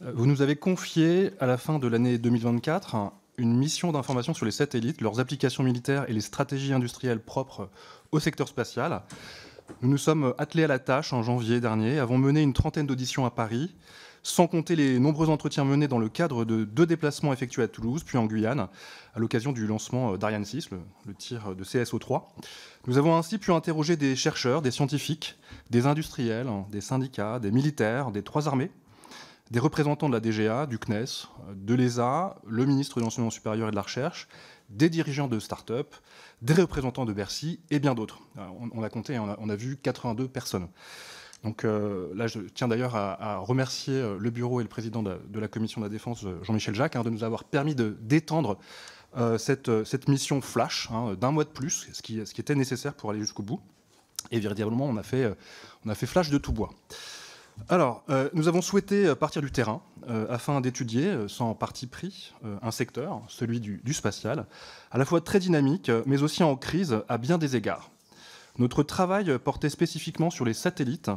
Vous nous avez confié, à la fin de l'année 2024, une mission d'information sur les satellites, leurs applications militaires et les stratégies industrielles propres au secteur spatial. Nous nous sommes attelés à la tâche en janvier dernier, avons mené une trentaine d'auditions à Paris, sans compter les nombreux entretiens menés dans le cadre de 2 déplacements effectués à Toulouse, puis en Guyane, à l'occasion du lancement d'Ariane 6, le tir de CSO3. Nous avons ainsi pu interroger des chercheurs, des scientifiques, des industriels, des syndicats, des militaires, des 3 armées, des représentants de la DGA, du CNES, de l'ESA, le ministre de l'Enseignement supérieur et de la Recherche, des dirigeants de start-up, des représentants de Bercy et bien d'autres. On a compté, on a vu 82 personnes. Donc là, je tiens d'ailleurs à remercier le bureau et le président de la Commission de la Défense, Jean-Michel Jacques, de nous avoir permis d'étendre cette mission flash d'un mois de plus, ce qui était nécessaire pour aller jusqu'au bout. Et véritablement, on a fait flash de tout bois. Alors, nous avons souhaité partir du terrain afin d'étudier, sans parti pris, un secteur, celui du spatial, à la fois très dynamique, mais aussi en crise à bien des égards. Notre travail portait spécifiquement sur les satellites,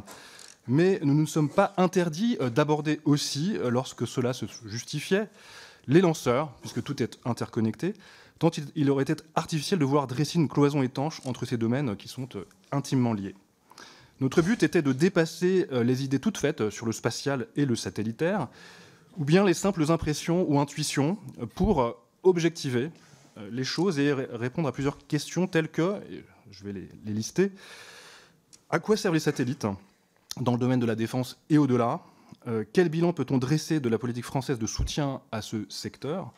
mais nous ne nous sommes pas interdits d'aborder aussi, lorsque cela se justifiait, les lanceurs, puisque tout est interconnecté, tant il aurait été artificiel de vouloir dresser une cloison étanche entre ces domaines qui sont intimement liés. Notre but était de dépasser les idées toutes faites sur le spatial et le satellitaire, ou bien les simples impressions ou intuitions, pour objectiver les choses et répondre à plusieurs questions telles que, et je vais les lister, à quoi servent les satellites dans le domaine de la défense et au-delà? Quel bilan peut-on dresser de la politique française de soutien à ce secteur?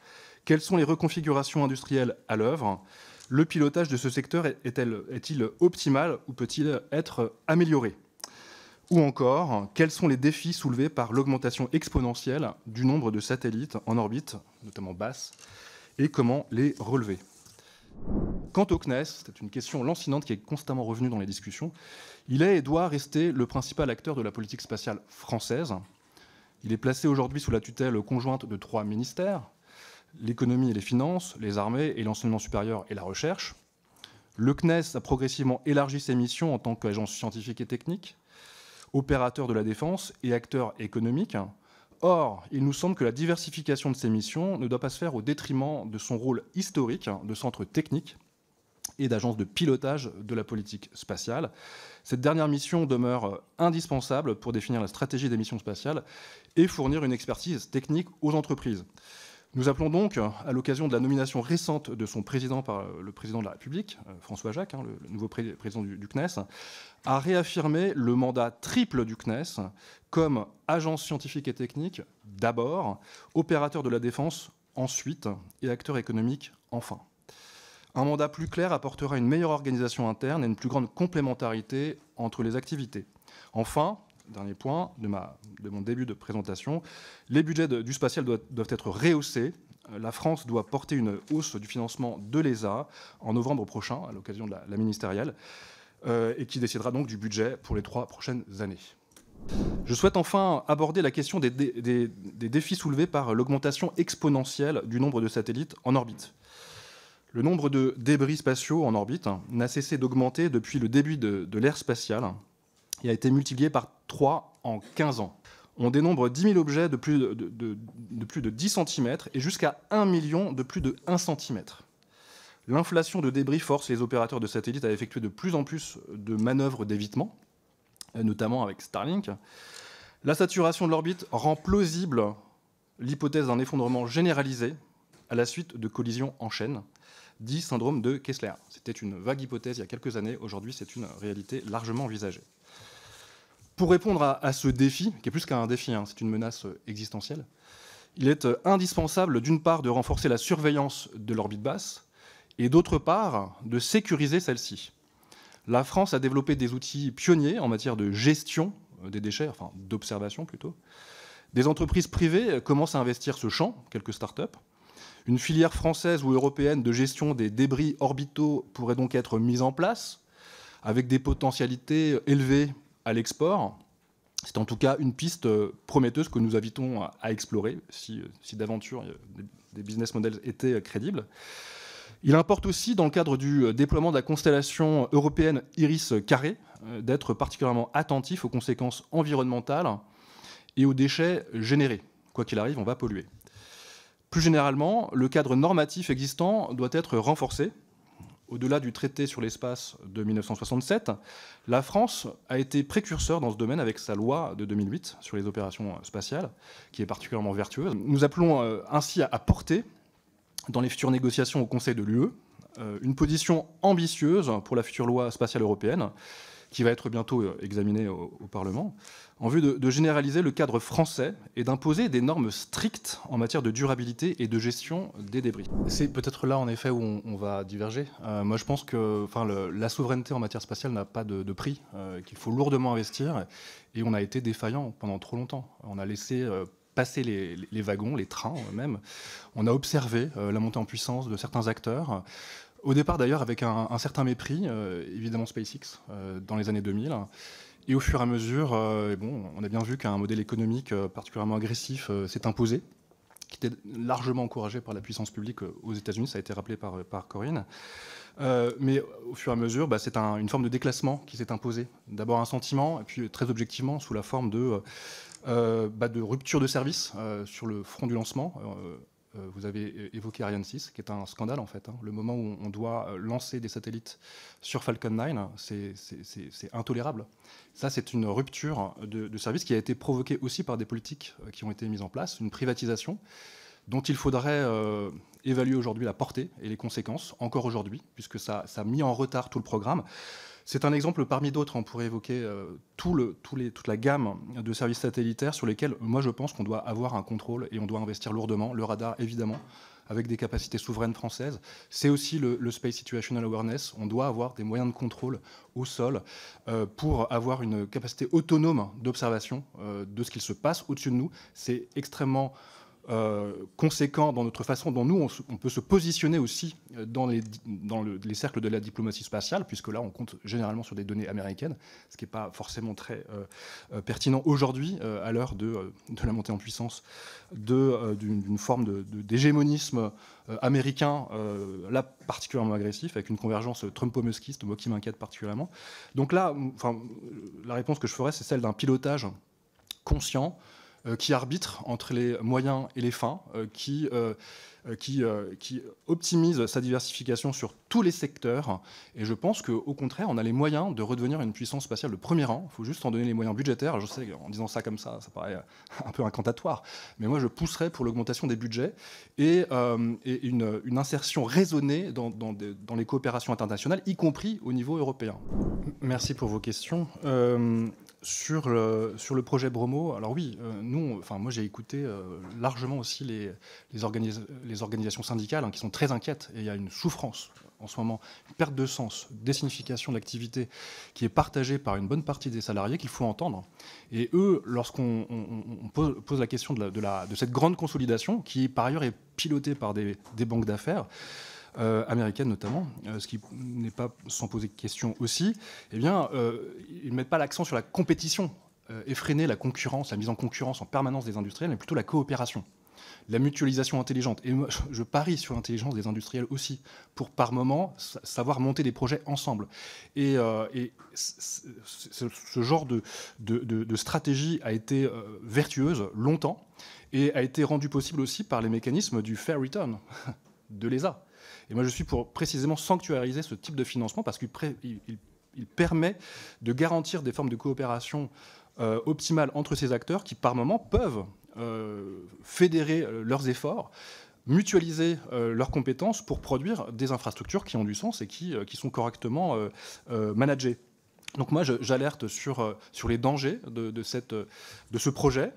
Quelles sont les reconfigurations industrielles à l'œuvre? Le pilotage de ce secteur est-il optimal ou peut-il être amélioré? Ou encore, quels sont les défis soulevés par l'augmentation exponentielle du nombre de satellites en orbite, notamment basse, et comment les relever? Quant au CNES, c'est une question lancinante qui est constamment revenue dans les discussions. Il est et doit rester le principal acteur de la politique spatiale française. Il est placé aujourd'hui sous la tutelle conjointe de 3 ministères: l'économie et les finances, les armées et l'enseignement supérieur et la recherche. Le CNES a progressivement élargi ses missions en tant qu'agence scientifique et technique, opérateur de la défense et acteur économique. Or, il nous semble que la diversification de ses missions ne doit pas se faire au détriment de son rôle historique de centre technique et d'agence de pilotage de la politique spatiale. Cette dernière mission demeure indispensable pour définir la stratégie des missions spatiales et fournir une expertise technique aux entreprises. Nous appelons donc, à l'occasion de la nomination récente de son président par le président de la République, François Jacques, le nouveau président du CNES, à réaffirmer le mandat triple du CNES comme agence scientifique et technique d'abord, opérateur de la défense ensuite et acteur économique enfin. Un mandat plus clair apportera une meilleure organisation interne et une plus grande complémentarité entre les activités. Enfin, dernier point de mon début de présentation, les budgets du spatial doivent être rehaussés. La France doit porter une hausse du financement de l'ESA en novembre prochain, à l'occasion de la ministérielle, et qui décidera donc du budget pour les 3 prochaines années. Je souhaite enfin aborder la question des défis soulevés par l'augmentation exponentielle du nombre de satellites en orbite. Le nombre de débris spatiaux en orbite n'a cessé d'augmenter depuis le début de l'ère spatiale et a été multiplié par 3 en 15 ans. On dénombre 10 000 objets de plus de 10 cm et jusqu'à 1 million de plus de 1 cm. L'inflation de débris force les opérateurs de satellites à effectuer de plus en plus de manœuvres d'évitement, notamment avec Starlink. La saturation de l'orbite rend plausible l'hypothèse d'un effondrement généralisé à la suite de collisions en chaîne, dit syndrome de Kessler. C'était une vague hypothèse il y a quelques années, aujourd'hui c'est une réalité largement envisagée. Pour répondre à ce défi, qui est plus qu'un défi, c'est une menace existentielle, il est indispensable d'une part de renforcer la surveillance de l'orbite basse et d'autre part de sécuriser celle-ci. La France a développé des outils pionniers en matière de gestion des déchets, enfin d'observation plutôt. Des entreprises privées commencent à investir ce champ, quelques start-up. Une filière française ou européenne de gestion des débris orbitaux pourrait donc être mise en place, avec des potentialités élevées à l'export. C'est en tout cas une piste prometteuse que nous invitons à explorer, si d'aventure des business models étaient crédibles. Il importe aussi, dans le cadre du déploiement de la constellation européenne Iris-Carré, d'être particulièrement attentif aux conséquences environnementales et aux déchets générés. quoi qu'il arrive, on va polluer. Plus généralement, le cadre normatif existant doit être renforcé. Au-delà du traité sur l'espace de 1967, la France a été précurseur dans ce domaine avec sa loi de 2008 sur les opérations spatiales, qui est particulièrement vertueuse. Nous appelons ainsi à porter, dans les futures négociations au Conseil de l'UE, une position ambitieuse pour la future loi spatiale européenne, qui va être bientôt examinée au Parlement, en vue de généraliser le cadre français et d'imposer des normes strictes en matière de durabilité et de gestion des débris. C'est peut-être là, en effet, où on va diverger. Moi, je pense que la souveraineté en matière spatiale n'a pas de prix, qu'il faut lourdement investir, et on a été défaillant pendant trop longtemps. On a laissé passer les wagons, les trains même. On a observé la montée en puissance de certains acteurs. Au départ, d'ailleurs, avec un certain mépris, évidemment SpaceX, dans les années 2000. Et au fur et à mesure, on a bien vu qu'un modèle économique particulièrement agressif s'est imposé, qui était largement encouragé par la puissance publique aux États-Unis, ça a été rappelé par Corinne. Mais au fur et à mesure, c'est une forme de déclassement qui s'est imposée. D'abord un sentiment, et puis très objectivement, sous la forme de rupture de service sur le front du lancement. Vous avez évoqué Ariane 6, qui est un scandale en fait. Le moment où on doit lancer des satellites sur Falcon 9, c'est intolérable. Ça, c'est une rupture de service qui a été provoquée aussi par des politiques qui ont été mises en place, une privatisation dont il faudrait évaluer aujourd'hui la portée et les conséquences, encore aujourd'hui, puisque ça a mis en retard tout le programme. C'est un exemple parmi d'autres. On pourrait évoquer toute la gamme de services satellitaires sur lesquels, moi, je pense qu'on doit avoir un contrôle et on doit investir lourdement. Le radar, évidemment, avec des capacités souveraines françaises. C'est aussi le Space Situational Awareness. On doit avoir des moyens de contrôle au sol pour avoir une capacité autonome d'observation de ce qu'il se passe au-dessus de nous. C'est extrêmement conséquent dans notre façon dont nous, on peut se positionner aussi dans les cercles de la diplomatie spatiale, puisque là, on compte généralement sur des données américaines, ce qui n'est pas forcément très pertinent aujourd'hui, à l'heure de la montée en puissance d'une forme d'hégémonisme américain, là, particulièrement agressif, avec une convergence trumpo-muskiste, moi qui m'inquiète particulièrement. Donc là, la réponse que je ferais, c'est celle d'un pilotage conscient, qui arbitre entre les moyens et les fins, qui optimise sa diversification sur tous les secteurs. Et je pense qu'au contraire, on a les moyens de redevenir une puissance spatiale de premier rang. Il faut juste en donner les moyens budgétaires. Je sais, en disant ça comme ça paraît un peu incantatoire. Mais moi, je pousserais pour l'augmentation des budgets et une insertion raisonnée dans les coopérations internationales, y compris au niveau européen. Merci pour vos questions. Sur le projet Bromo, alors oui, moi j'ai écouté largement aussi les organisations syndicales qui sont très inquiètes, et il y a une souffrance en ce moment, une perte de sens, désignification de l'activité qui est partagée par une bonne partie des salariés qu'il faut entendre. Et eux, lorsqu'on pose la question de cette grande consolidation, qui par ailleurs est pilotée par des banques d'affaires, américaines notamment, ce qui n'est pas sans poser de question aussi, ils ne mettent pas l'accent sur la compétition effrénée, la concurrence, la mise en concurrence en permanence des industriels, mais plutôt la coopération, la mutualisation intelligente. Et moi, je parie sur l'intelligence des industriels aussi, pour par moment savoir monter des projets ensemble. Et ce genre de stratégie a été vertueuse longtemps et a été rendue possible aussi par les mécanismes du fair return de l'ESA. Et moi, je suis pour précisément sanctuariser ce type de financement parce qu'il permet de garantir des formes de coopération optimales entre ces acteurs qui, par moment, peuvent fédérer leurs efforts, mutualiser leurs compétences pour produire des infrastructures qui ont du sens et qui sont correctement managées. Donc moi, j'alerte sur les dangers de ce projet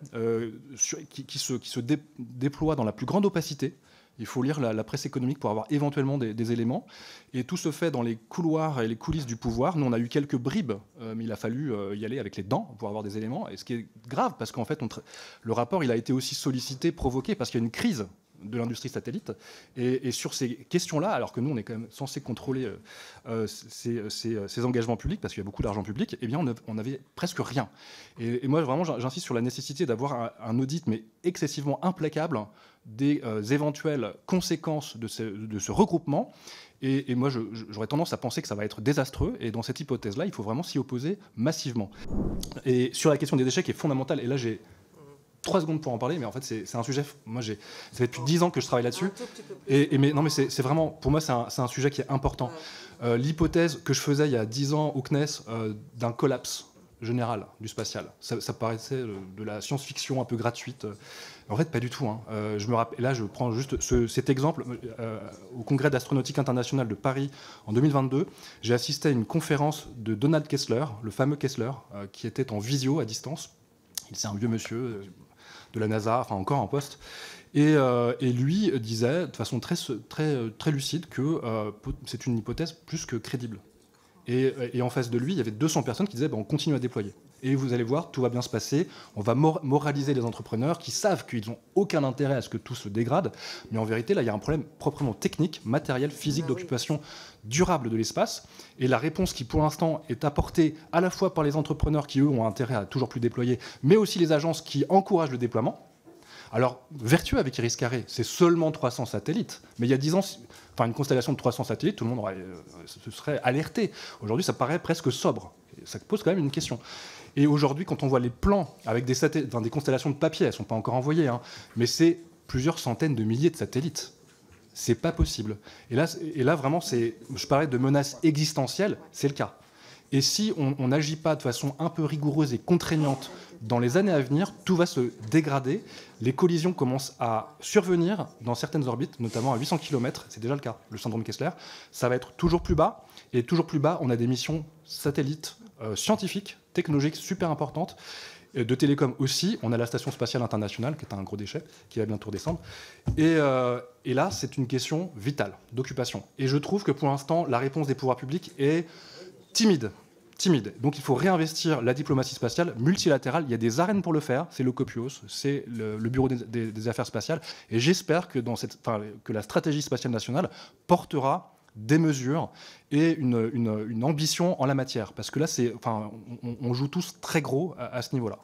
qui se déploie dans la plus grande opacité. Il faut lire la presse économique pour avoir éventuellement des éléments. Et tout se fait dans les couloirs et les coulisses du pouvoir. Nous, on a eu quelques bribes, mais il a fallu y aller avec les dents pour avoir des éléments. Et ce qui est grave, parce qu'en fait, le rapport il a été aussi sollicité, provoqué, parce qu'il y a une crise de l'industrie satellite. Et sur ces questions-là, alors que nous, on est quand même censé contrôler ces engagements publics, parce qu'il y a beaucoup d'argent public, eh bien, on n'avait presque rien. Et moi, vraiment, j'insiste sur la nécessité d'avoir un audit, mais excessivement implacable, des éventuelles conséquences de ce regroupement. Et moi, j'aurais tendance à penser que ça va être désastreux. Et dans cette hypothèse-là, il faut vraiment s'y opposer massivement. Et sur la question des déchets, qui est fondamentale, et là, j'ai 3 secondes pour en parler, mais en fait, c'est un sujet... Moi, ça fait depuis 10 ans que je travaille là-dessus. Mais c'est vraiment... Pour moi, c'est un sujet qui est important. L'hypothèse que je faisais il y a 10 ans au CNES d'un collapse général du spatial, ça paraissait de la science-fiction un peu gratuite. En fait, pas du tout. Hein. Je me rappelle, là, je prends juste cet exemple. Au Congrès d'astronautique internationale de Paris en 2022, j'ai assisté à une conférence de Donald Kessler, le fameux Kessler, qui était en visio à distance. C'est un vieux monsieur de la NASA, enfin encore en poste. Et lui disait de façon très lucide que c'est une hypothèse plus que crédible. Et en face de lui, il y avait 200 personnes qui disaient on continue à déployer. Et vous allez voir, tout va bien se passer. On va moraliser les entrepreneurs qui savent qu'ils n'ont aucun intérêt à ce que tout se dégrade. Mais en vérité, là, il y a un problème proprement technique, matériel, physique, d'occupation durable de l'espace. Et la réponse qui, pour l'instant, est apportée à la fois par les entrepreneurs qui, eux, ont intérêt à toujours plus déployer, mais aussi les agences qui encouragent le déploiement. Alors, vertueux avec Iris Carré, c'est seulement 300 satellites. Mais il y a 10 ans, enfin, une constellation de 300 satellites, tout le monde se serait alerté. Aujourd'hui, ça paraît presque sobre. Et ça pose quand même une question. Et aujourd'hui, quand on voit les plans avec des constellations de papier, elles ne sont pas encore envoyées, hein, mais c'est plusieurs centaines de milliers de satellites. C'est pas possible. Et là vraiment, je parlais de menace existentielle, c'est le cas. Et si on n'agit pas de façon un peu rigoureuse et contraignante dans les années à venir, tout va se dégrader. Les collisions commencent à survenir dans certaines orbites, notamment à 800 km, c'est déjà le cas, le syndrome Kessler. Ça va être toujours plus bas, et toujours plus bas, on a des missions satellites scientifiques, technologiques super importantes, de télécom aussi. On a la Station spatiale internationale, qui est un gros déchet, qui va bientôt redescendre. Et là, c'est une question vitale d'occupation. Et je trouve que pour l'instant, la réponse des pouvoirs publics est timide. Donc il faut réinvestir la diplomatie spatiale multilatérale. Il y a des arènes pour le faire. C'est le COPIOS, c'est le Bureau des affaires spatiales. Et j'espère que, que la stratégie spatiale nationale portera des mesures et une ambition en la matière. Parce que là, on joue tous très gros à ce niveau-là.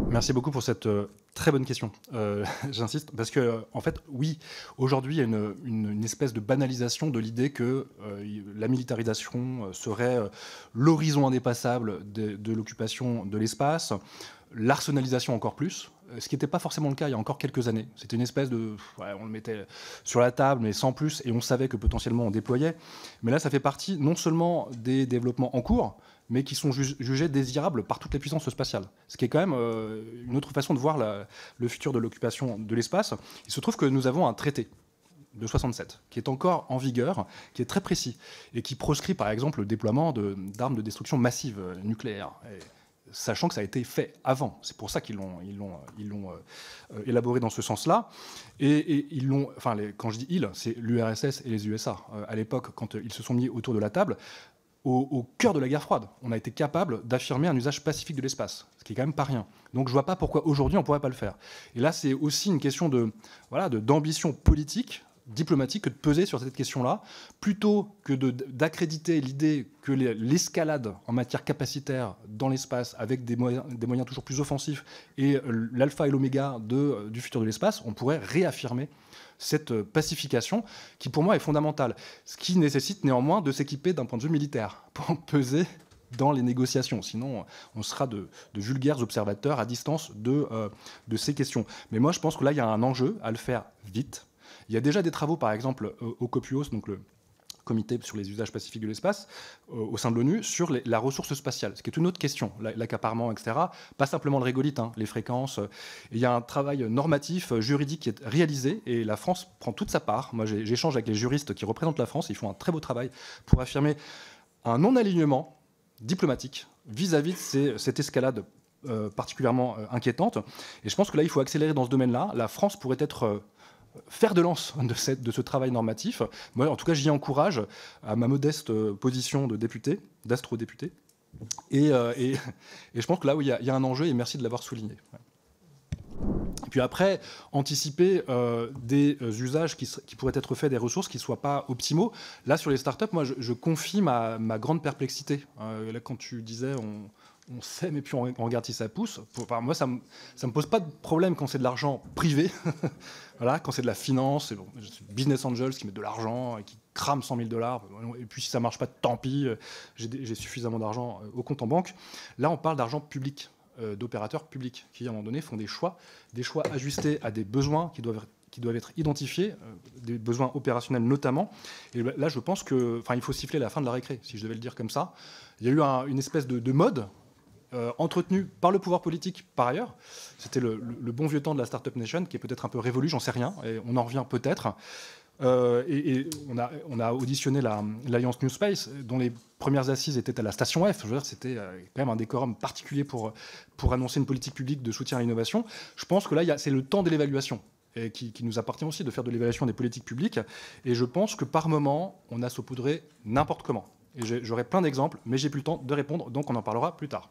Merci beaucoup pour cette très bonne question. J'insiste, parce que, en fait, oui, aujourd'hui, il y a une espèce de banalisation de l'idée que la militarisation serait l'horizon indépassable de l'occupation de l'espace, l'arsenalisation encore plus, ce qui n'était pas forcément le cas il y a encore quelques années. C'était une espèce de... on le mettait sur la table, mais sans plus, et on savait que potentiellement on déployait. Mais là, ça fait partie non seulement des développements en cours, mais qui sont jugés désirables par toutes les puissances spatiales. Ce qui est quand même une autre façon de voir le futur de l'occupation de l'espace. Il se trouve que nous avons un traité de 67, qui est encore en vigueur, qui est très précis, et qui proscrit par exemple le déploiement d'armes de destruction massive nucléaire. Sachant que ça a été fait avant. C'est pour ça qu'ils l'ont élaboré dans ce sens-là. Et ils l'ont... Enfin, quand je dis ils, c'est l'URSS et les USA. À l'époque, quand ils se sont mis autour de la table, au cœur de la guerre froide, on a été capable d'affirmer un usage pacifique de l'espace, ce qui est quand même pas rien. Donc je vois pas pourquoi aujourd'hui on pourrait pas le faire. Et là, c'est aussi une question d'ambition politique, diplomatique, que de peser sur cette question-là, plutôt que d'accréditer l'idée que l'escalade en matière capacitaire dans l'espace, avec des moyens toujours plus offensifs, et l'alpha et l'oméga du futur de l'espace, on pourrait réaffirmer cette pacification qui, pour moi, est fondamentale. Ce qui nécessite néanmoins de s'équiper d'un point de vue militaire pour peser dans les négociations. Sinon, on sera de vulgaires observateurs à distance de ces questions. Mais moi, je pense que là, il y a un enjeu à le faire vite. Il y a déjà des travaux, par exemple, au COPIOS, donc le comité sur les usages pacifiques de l'espace, au sein de l'ONU, sur la ressource spatiale, ce qui est une autre question, l'accaparement, etc. Pas simplement le régolithe, hein, les fréquences. Il y a un travail normatif, juridique qui est réalisé, et la France prend toute sa part. Moi, j'échange avec les juristes qui représentent la France, ils font un très beau travail pour affirmer un non-alignement diplomatique vis-à-vis de cette escalade particulièrement inquiétante. Et je pense que là, il faut accélérer dans ce domaine-là. La France pourrait être... fer de lance de ce travail normatif. Moi, en tout cas, j'y encourage à ma modeste position de député, d'astrodéputé. Et je pense que là où il y a un enjeu, et merci de l'avoir souligné. Et puis après, anticiper des usages qui pourraient être faits des ressources qui ne soient pas optimaux. Là, sur les startups, moi, je confie ma grande perplexité. Là, quand tu disais... On sait, mais puis on regarde si ça pousse. Enfin, moi, ça me pose pas de problème quand c'est de l'argent privé. Voilà, quand c'est de la finance, business angels qui mettent de l'argent et qui crament 100 000 $. Et puis si ça marche pas, tant pis, j'ai suffisamment d'argent au compte en banque. Là, on parle d'argent public. d'opérateurs publics qui, à un moment donné, font des choix ajustés à des besoins qui doivent être identifiés, des besoins opérationnels notamment. Et là, je pense qu'il faut siffler la fin de la récré, si je devais le dire comme ça. Il y a eu une espèce de mode entretenu par le pouvoir politique par ailleurs. C'était le bon vieux temps de la Startup Nation, qui est peut-être un peu révolu, j'en sais rien, et on en revient peut-être. Et on a auditionné l'Alliance New Space, dont les premières assises étaient à la station F. Je veux dire, c'était quand même un décorum particulier pour annoncer une politique publique de soutien à l'innovation. Je pense que là, c'est le temps de l'évaluation, et qui nous appartient aussi de faire de l'évaluation des politiques publiques. Et je pense que par moment, on a saupoudré n'importe comment. Et j'aurai plein d'exemples, mais j'ai plus le temps de répondre, donc on en parlera plus tard.